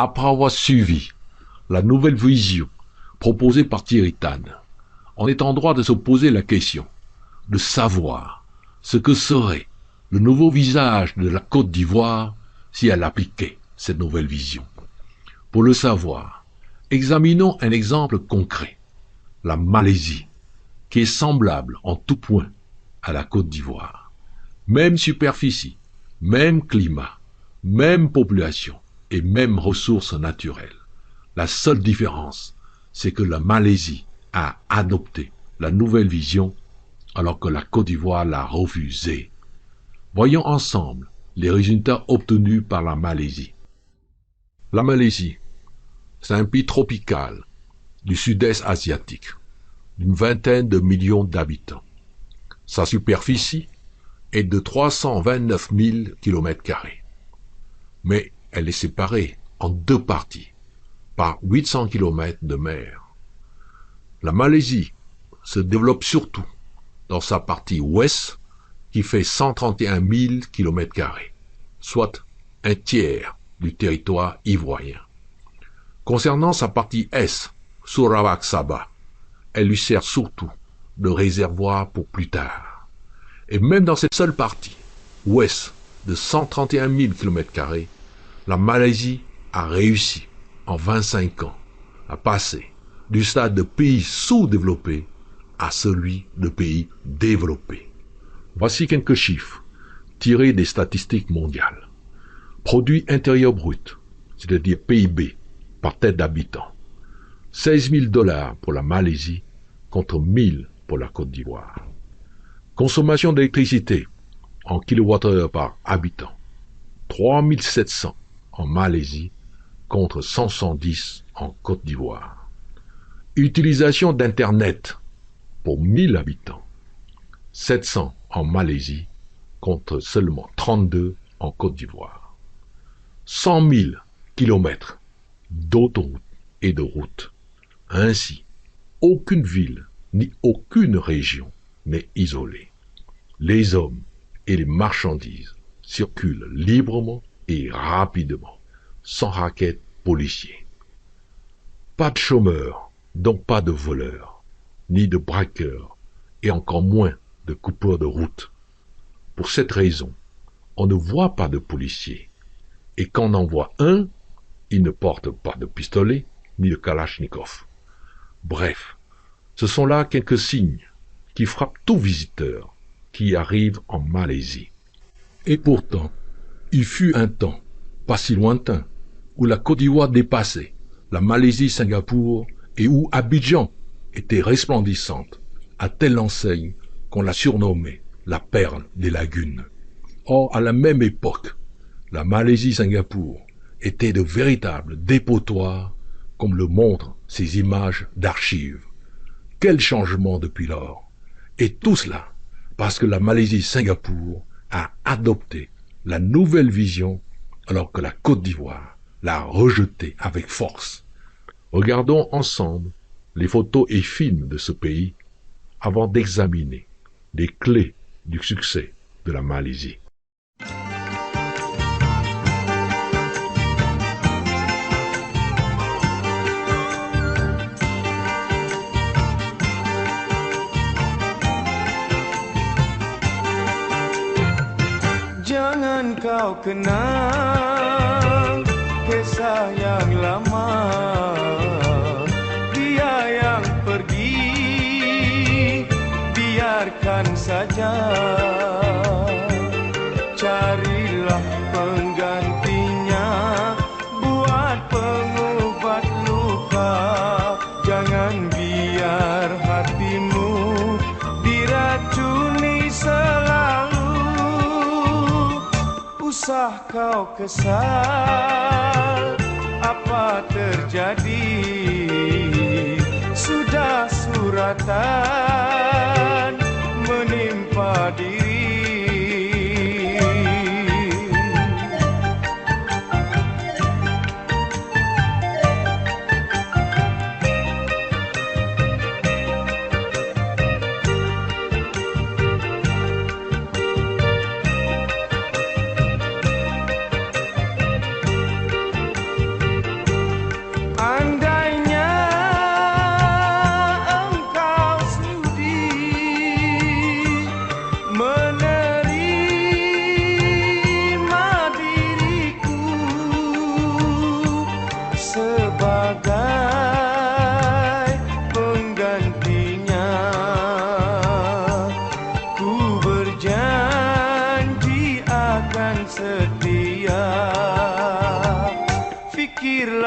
Après avoir suivi la nouvelle vision proposée par Thierry Tan, on est en droit de se poser la question de savoir ce que serait le nouveau visage de la Côte d'Ivoire si elle appliquait cette nouvelle vision. Pour le savoir, examinons un exemple concret, la Malaisie, qui est semblable en tout point à la Côte d'Ivoire. Même superficie, même climat, même population et même ressources naturelles. La seule différence, c'est que la Malaisie a adopté la nouvelle vision alors que la Côte d'Ivoire l'a refusée. Voyons ensemble les résultats obtenus par la Malaisie. La Malaisie, c'est un pays tropical du sud-est asiatique, d'une vingtaine de millions d'habitants. Sa superficie est de 329 000 km². Mais elle est séparée en deux parties, par 800 km de mer. La Malaisie se développe surtout dans sa partie ouest, qui fait 131 000 km², soit un tiers du territoire ivoirien. Concernant sa partie est, Sarawak Sabah, elle lui sert surtout de réservoir pour plus tard. Et même dans cette seule partie, ouest de 131 000 km², la Malaisie a réussi en 25 ans à passer du stade de pays sous-développé à celui de pays développé. Voici quelques chiffres tirés des statistiques mondiales. Produit intérieur brut, c'est-à-dire PIB, par tête d'habitant. 16 000 $ pour la Malaisie contre 1 000 pour la Côte d'Ivoire. Consommation d'électricité en kWh par habitant. 3 700 en Malaisie contre 170 en Côte d'Ivoire. Utilisation d'Internet pour 1000 habitants. 700 en Malaisie contre seulement 32 en Côte d'Ivoire. 100 000 kilomètres d'autoroutes et de routes. Ainsi, aucune ville ni aucune région n'est isolée. Les hommes et les marchandises circulent librement et rapidement, sans racket policier. Pas de chômeurs, donc pas de voleurs, ni de braqueurs, et encore moins de coupeurs de route. Pour cette raison, on ne voit pas de policiers, et quand on en voit un, il ne porte pas de pistolet ni de kalachnikov. Bref, ce sont là quelques signes qui frappent tout visiteur qui arrive en Malaisie. Et pourtant, il fut un temps, pas si lointain, où la Côte d'Ivoire dépassait la Malaisie-Singapour et où Abidjan était resplendissante, à telle enseigne qu'on la surnommait la perle des lagunes. Or, à la même époque, la Malaisie-Singapour était de véritables dépotoirs, comme le montrent ces images d'archives. Quel changement depuis lors! Et tout cela parce que la Malaisie-Singapour a adopté la nouvelle vision alors que la Côte d'Ivoire l'a rejetée avec force. Regardons ensemble les photos et films de ce pays avant d'examiner les clés du succès de la Malaisie. Jangan kau kenang kisah yang lama, dia yang pergi, biarkan saja. Carilah penggantinya, buat pengubat luka. Jangan biar hatimu diracuni selalu. Usah kau kesal, apa terjadi? Sudah suratan menimpa diri.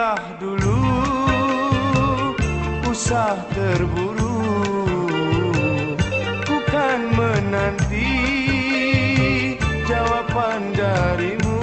Fikirlah dulu, usah terburu, bukan menanti jawapan darimu.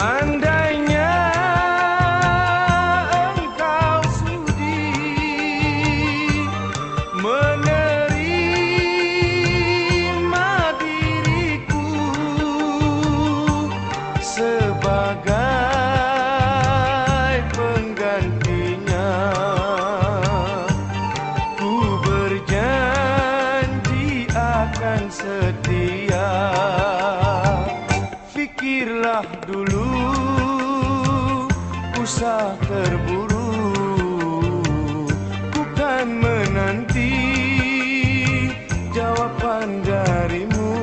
Andainya engkau sudi menerima diriku sebagai penggantinya, ku berjanji akan setia. Fikirlah dulu, usah terburu, bukan menanti jawapan darimu.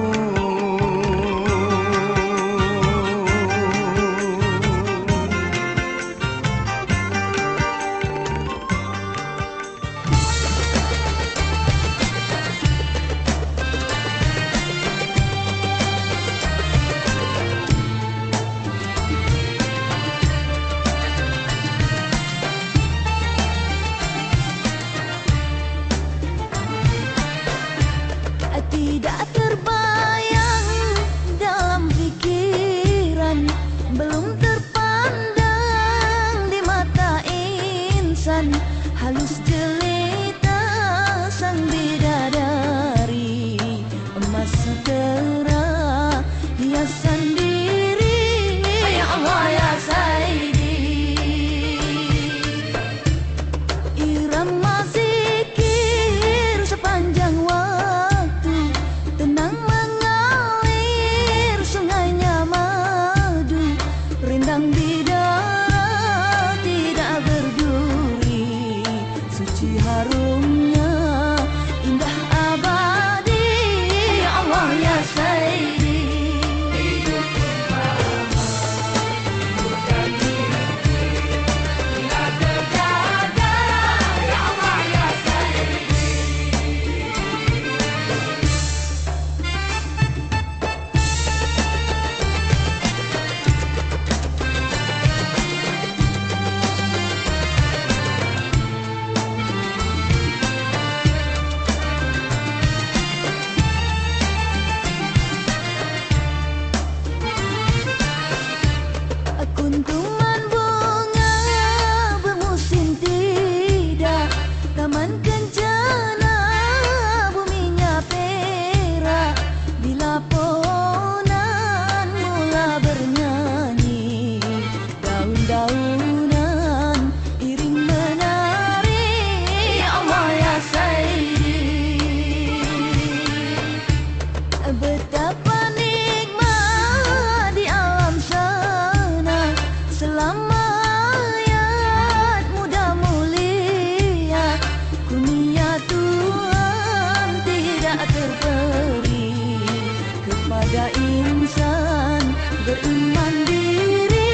Tidak terbayang dalam pikiran, belum terpandang di mata insan, halus jelita sang bidadari, emas sutera hiasan diri. Ya Allah ya Sayyidi, irama zikir sepanjang waktu, tenang mengalir sungainya madu, rindang bidara tidak berduri, suci harumnya indah abadi. Ya Allah ya Sayyidi, kuntuman bunga bermusim tidak, taman kencana buminya perak, bila pohonan mula bernyanyi, daun-daunan iring menari. Ya Allah ya Sayyidi, betapa nikmat di alam sana, selama hayat muda mulia, kurnia Tuhan tidak terperi kepada insan beriman diri.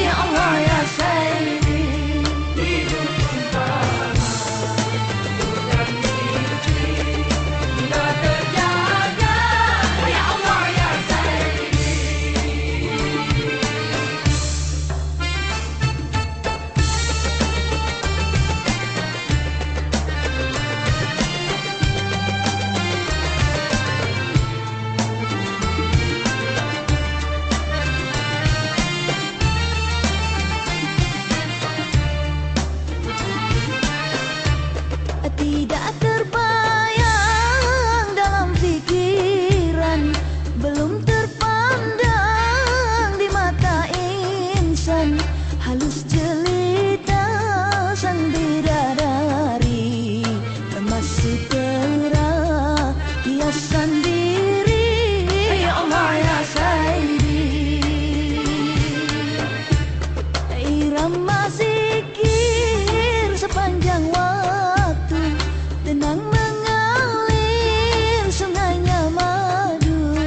Ya Allah ya Sayyidi, tidak terjaga. Ya Allah ya Sayyidi, tidak terbayang dalam pikiran, belum terpandang di mata insan, halus jelita sang bidadari, emas sutera hiasan diri. Ya Allah ya Sayyidi, irama zikir sepanjang waktu, tenang mengalir sungainya madu,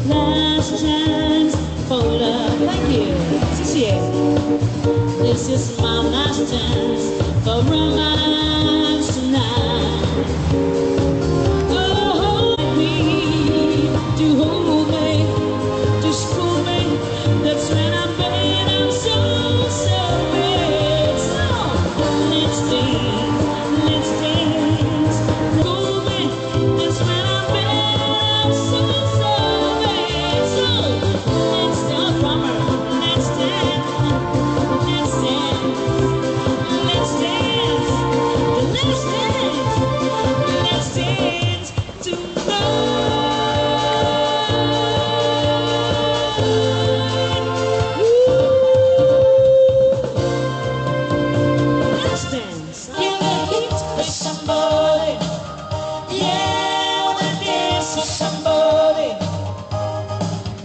last chance for love. Thank you. This is my last chance for romance tonight. Oh, hold me, to hold me, to school me. That's when I'm bad. I'm so bad. So let's dance, let's dance. School me. That's when I'm bad. I'm so bad. So let's start proper. Let's dance, let's dance, let's dance, let's dance, let's dance tonight. Let's dance. Feel the heat with somebody. Yeah, I wanna dance with somebody.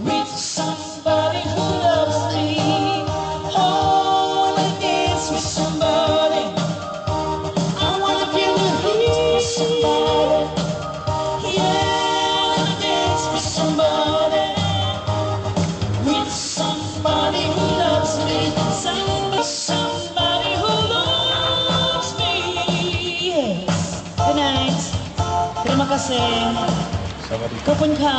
With somebody who loves me. Oh, I wanna dance with somebody. I wanna feel the heat with somebody. Yeah, I wanna dance with somebody. With somebody who loves me. Somebody who loves me. Yes. Good night. Terima kasih. Kapun ka.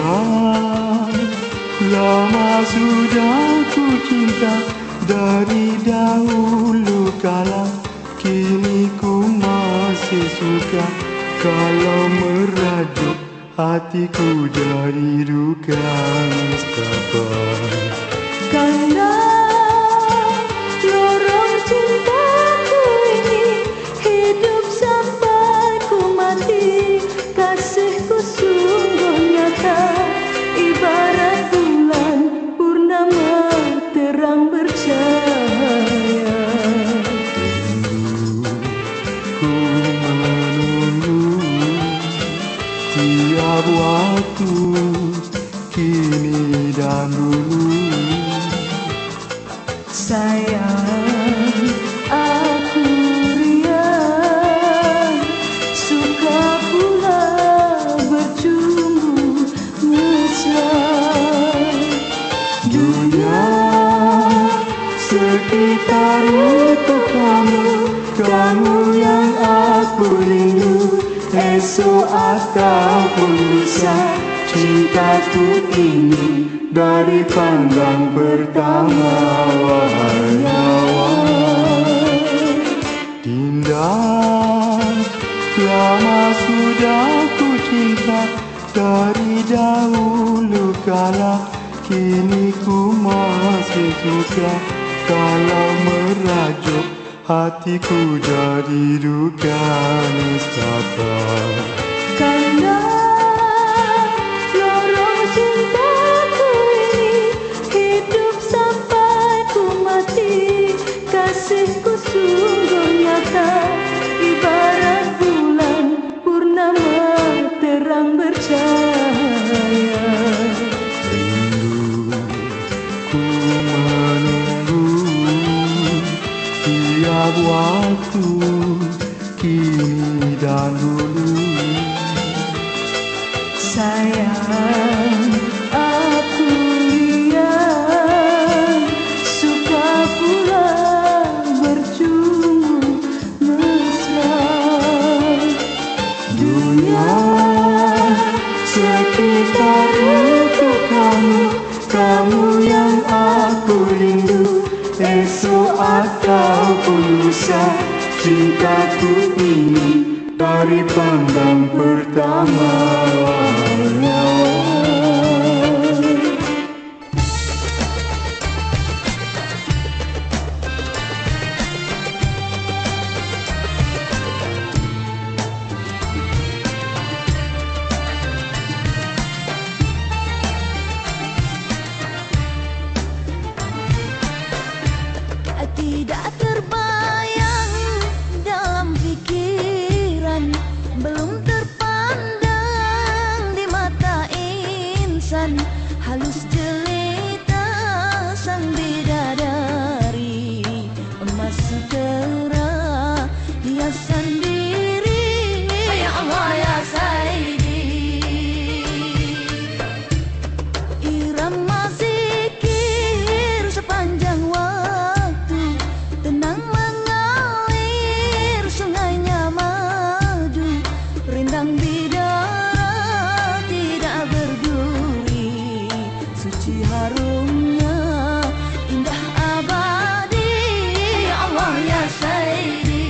Sudah lama sudah ku cinta dari dahulu kala, kini ku masih suka kalau merajuk hatiku dari duka nestapa. Karena lorong cintaku ini hidup sampai ku mati, kasihku sungguh nyata ibarat bulan purnama terang bercahaya. Ku menunggu tiap waktu, kini dan dulu. Sayang, aku riang, suka pula bercumbu mesra. Dunia sekitar untuk kamu, kamu yang aku rindu. Esok ataupun lusa, cintaku ini dari pandang pertama. Wahai nyawa Dinda, lama sudah ku cinta dari dahulu kala, kini ku masih suka kalau merajuk hatiku jadi duka nestapa. Karena lorong cintaku ini hidup sampai ku mati, kasihku sungguh nyata ibarat bulan purnama terang bercahaya. Rindu ku menunggu tiap waktu, kini dan dulu. Sayang, aku riang, suka pula bercumbu mesra. Dunia sekitar untuk kamu, kamu yang aku rindu. Esok ataupun lusa, cintaku ini dari pandang pertama. Wahai nyawa tidak terbayang dalam pikiran, belum terpandang di mata insan, halus jelita sang bidadari, emas sutera hiasan diri. Ya Allah ya Sayyidi, irama zikir sepanjang waktu, tenang mengalir sungainya madu, rindang bidara tidak berduri, suci harumnya indah abadi. Ya Allah ya Sayyidi,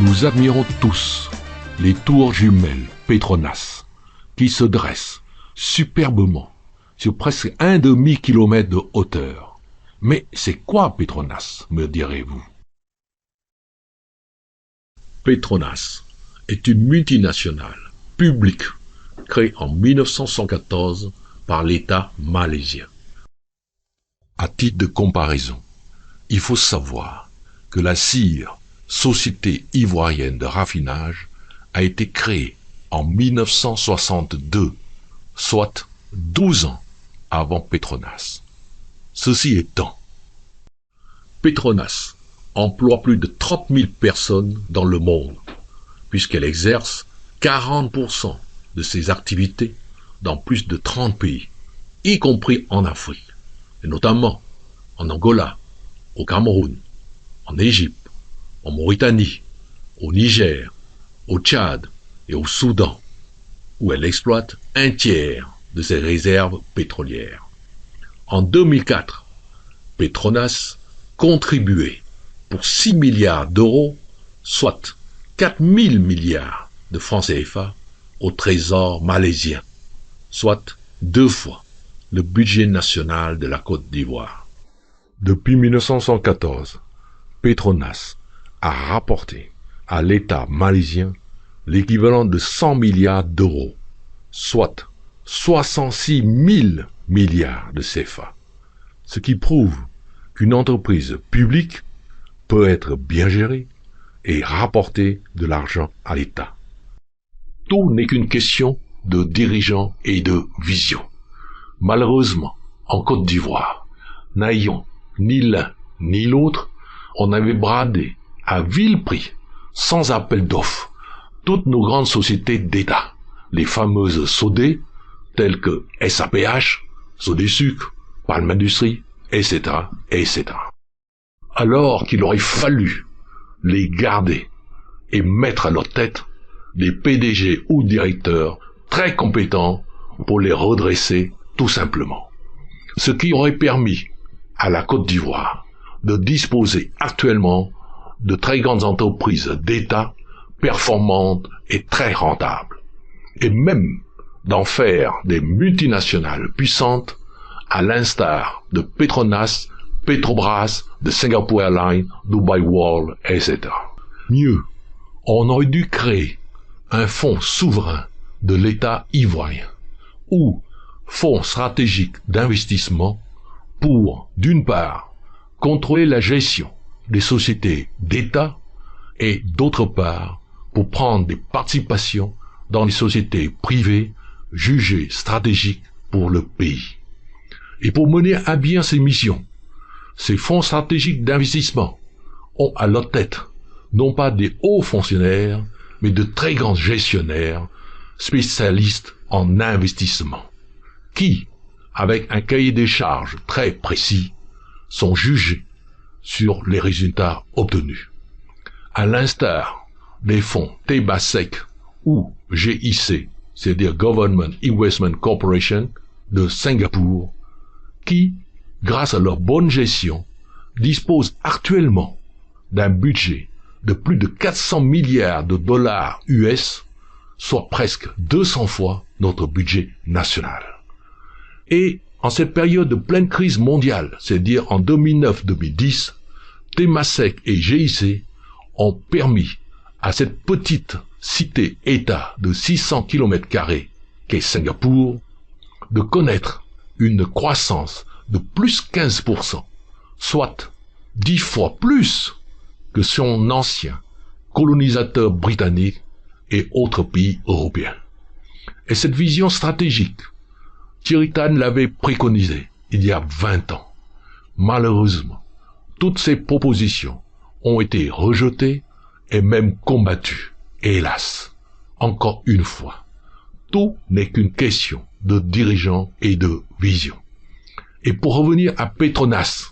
Nous admirons tous les tours jumelles Petronas qui se dressent superbement sur presque un demi-kilomètre de hauteur. Mais c'est quoi Petronas, me direz-vous? Petronas est une multinationale publique créée en 1974 par l'État malaisien. À titre de comparaison, il faut savoir que la CIR, Société ivoirienne de raffinage, a été créée en 1962, soit 12 ans avant Petronas. Ceci étant, Petronas emploie plus de 30 000 personnes dans le monde, puisqu'elle exerce 40% de ses activités dans plus de 30 pays, y compris en Afrique, et notamment en Angola, au Cameroun, en Égypte, en Mauritanie, au Niger, au Tchad et au Soudan, où elle exploite un tiers de ses réserves pétrolières. En 2004, Petronas contribuait pour 6 milliards d'euros, soit 4 000 milliards de francs CFA, au trésor malaisien, soit 2 fois le budget national de la Côte d'Ivoire. Depuis 1914, Petronas a rapporté à l'État malaisien l'équivalent de 100 milliards d'euros, soit 66 000 milliards de CFA, ce qui prouve qu'une entreprise publique peut être bien gérée et rapporter de l'argent à l'État. Tout n'est qu'une question de dirigeants et de vision. Malheureusement, en Côte d'Ivoire, n'ayant ni l'un ni l'autre, on avait bradé à vil prix, sans appel d'offres, toutes nos grandes sociétés d'État, les fameuses SODE, telles que SAPH, Sodexo, Palm Industries, etc., etc. Alors qu'il aurait fallu les garder et mettre à leur tête des PDG ou directeurs très compétents pour les redresser tout simplement. Ce qui aurait permis à la Côte d'Ivoire de disposer actuellement de très grandes entreprises d'État performantes et très rentables, et même d'en faire des multinationales puissantes à l'instar de Petronas, Petrobras, de Singapore Airlines, Dubai World, etc. Mieux, on aurait dû créer un fonds souverain de l'État ivoirien, ou fonds stratégique d'investissement pour, d'une part, contrôler la gestion des sociétés d'État et, d'autre part, pour prendre des participations dans les sociétés privées jugées stratégiques pour le pays. Et pour mener à bien ces missions, ces fonds stratégiques d'investissement ont à leur tête non pas des hauts fonctionnaires, mais de très grands gestionnaires spécialistes en investissement, qui, avec un cahier des charges très précis, sont jugés sur les résultats obtenus. À l'instar des fonds Temasek ou GIC, c'est-à-dire Government Investment Corporation de Singapour, qui, grâce à leur bonne gestion, disposent actuellement d'un budget de plus de 400 milliards de dollars US, soit presque 200 fois notre budget national. Et en cette période de pleine crise mondiale, c'est-à-dire en 2009-2010, Temasek et GIC ont permis à cette petite cité-État de 600 km² qu'est Singapour de connaître une croissance de plus 15%, soit 10 fois plus que son ancien colonisateur britannique et autres pays européens. Et cette vision stratégique, Thierry Tan l'avait préconisée il y a 20 ans. Malheureusement, toutes ces propositions ont été rejetées et même combattues. Et hélas, encore une fois, tout n'est qu'une question de dirigeants et de vision. Et pour revenir à Petronas,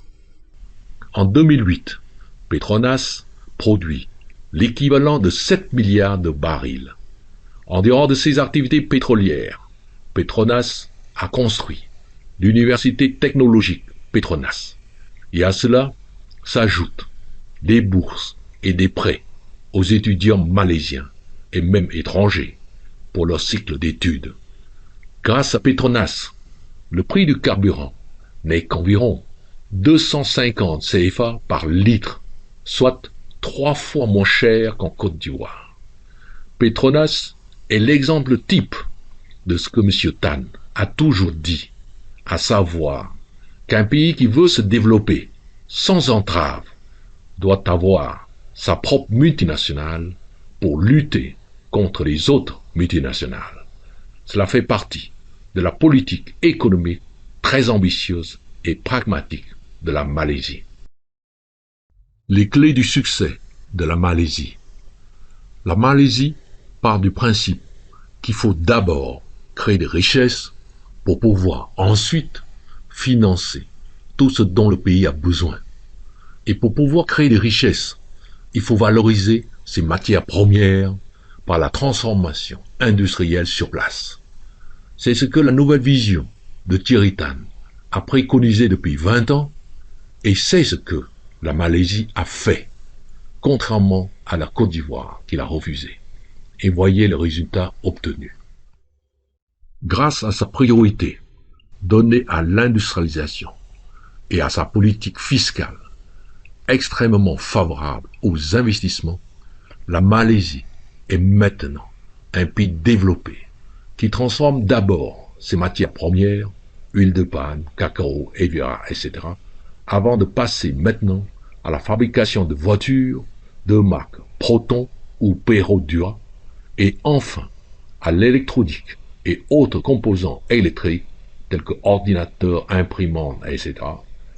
en 2008, Petronas produit l'équivalent de 7 milliards de barils. En dehors de ses activités pétrolières, Petronas a construit l'université technologique Petronas. Et à cela s'ajoutent des bourses et des prêts aux étudiants malaisiens et même étrangers pour leur cycle d'études. Grâce à Petronas, le prix du carburant n'est qu'environ 250 CFA par litre, soit 3 fois moins cher qu'en Côte d'Ivoire. Petronas est l'exemple type de ce que M. Tan a toujours dit, à savoir qu'un pays qui veut se développer sans entrave doit avoir sa propre multinationale pour lutter contre les autres multinationales. Cela fait partie de la politique économique très ambitieuse et pragmatique de la Malaisie. Les clés du succès de la Malaisie. La Malaisie part du principe qu'il faut d'abord créer des richesses pour pouvoir ensuite financer tout ce dont le pays a besoin. Et pour pouvoir créer des richesses, il faut valoriser ces matières premières par la transformation industrielle sur place. C'est ce que la nouvelle vision de Thierry Tan a préconisé depuis 20 ans et c'est ce que la Malaisie a fait, contrairement à la Côte d'Ivoire qui l'a refusé. Et voyez le résultat obtenu. Grâce à sa priorité donnée à l'industrialisation et à sa politique fiscale extrêmement favorable aux investissements, la Malaisie est maintenant un pays développé qui transforme d'abord ses matières premières, huile de palme, cacao, etc., avant de passer maintenant à la fabrication de voitures de marque Proton ou Perodua et enfin à l'électronique et autres composants électriques tels que ordinateurs, imprimantes, etc.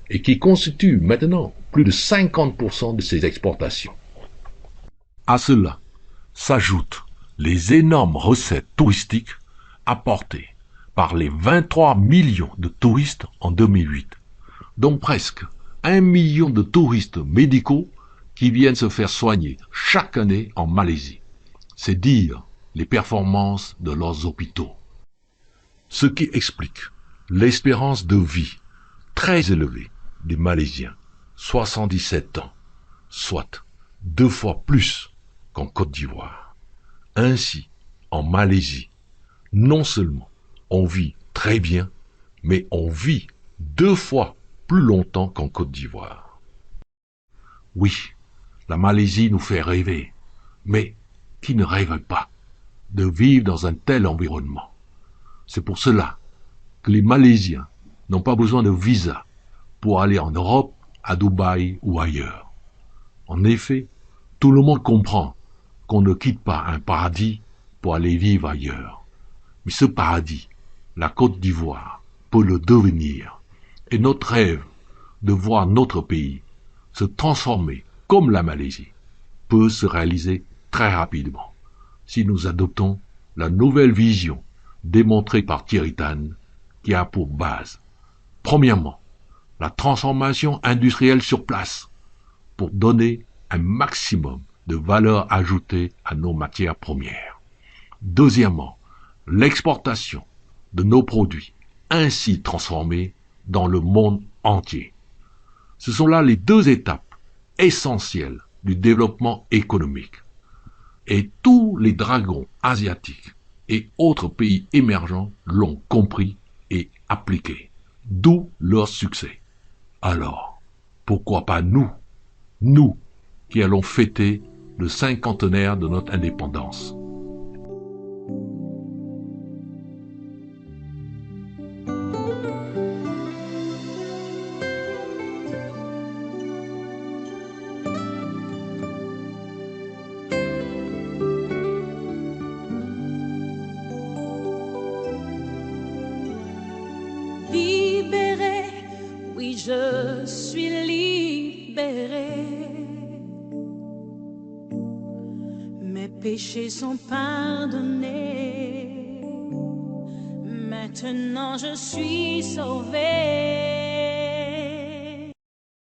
et qui constituent maintenant plus de 50% de ses exportations. À cela s'ajoutent les énormes recettes touristiques apportées par les 23 millions de touristes en 2008, dont presque 1 million de touristes médicaux qui viennent se faire soigner chaque année en Malaisie. C'est dire les performances de leurs hôpitaux. Ce qui explique l'espérance de vie très élevée des Malaisiens, 77 ans, soit 2 fois plus qu'en Côte d'Ivoire. Ainsi, en Malaisie, non seulement on vit très bien, mais on vit 2 fois plus longtemps qu'en Côte d'Ivoire. Oui, la Malaisie nous fait rêver, mais qui ne rêve pas de vivre dans un tel environnement? C'est pour cela que les Malaisiens n'ont pas besoin de visa pour aller en Europe, à Dubaï ou ailleurs. En effet, tout le monde comprend qu'on ne quitte pas un paradis pour aller vivre ailleurs. Mais ce paradis, la Côte d'Ivoire, peut le devenir. Et notre rêve de voir notre pays se transformer comme la Malaisie peut se réaliser très rapidement si nous adoptons la nouvelle vision démontrée par Thierry Tan qui a pour base, premièrement, la transformation industrielle sur place pour donner un maximum de valeur ajoutée à nos matières premières. Deuxièmement, l'exportation de nos produits ainsi transformés dans le monde entier. Ce sont là les 2 étapes essentielles du développement économique. Et tous les dragons asiatiques et autres pays émergents l'ont compris et appliqué, d'où leur succès. Alors, pourquoi pas nous qui allons fêter le 50e de notre indépendance? Libéré, oui je suis libéré. Mes péchés sont pardonnés. Maintenant je suis sauvé.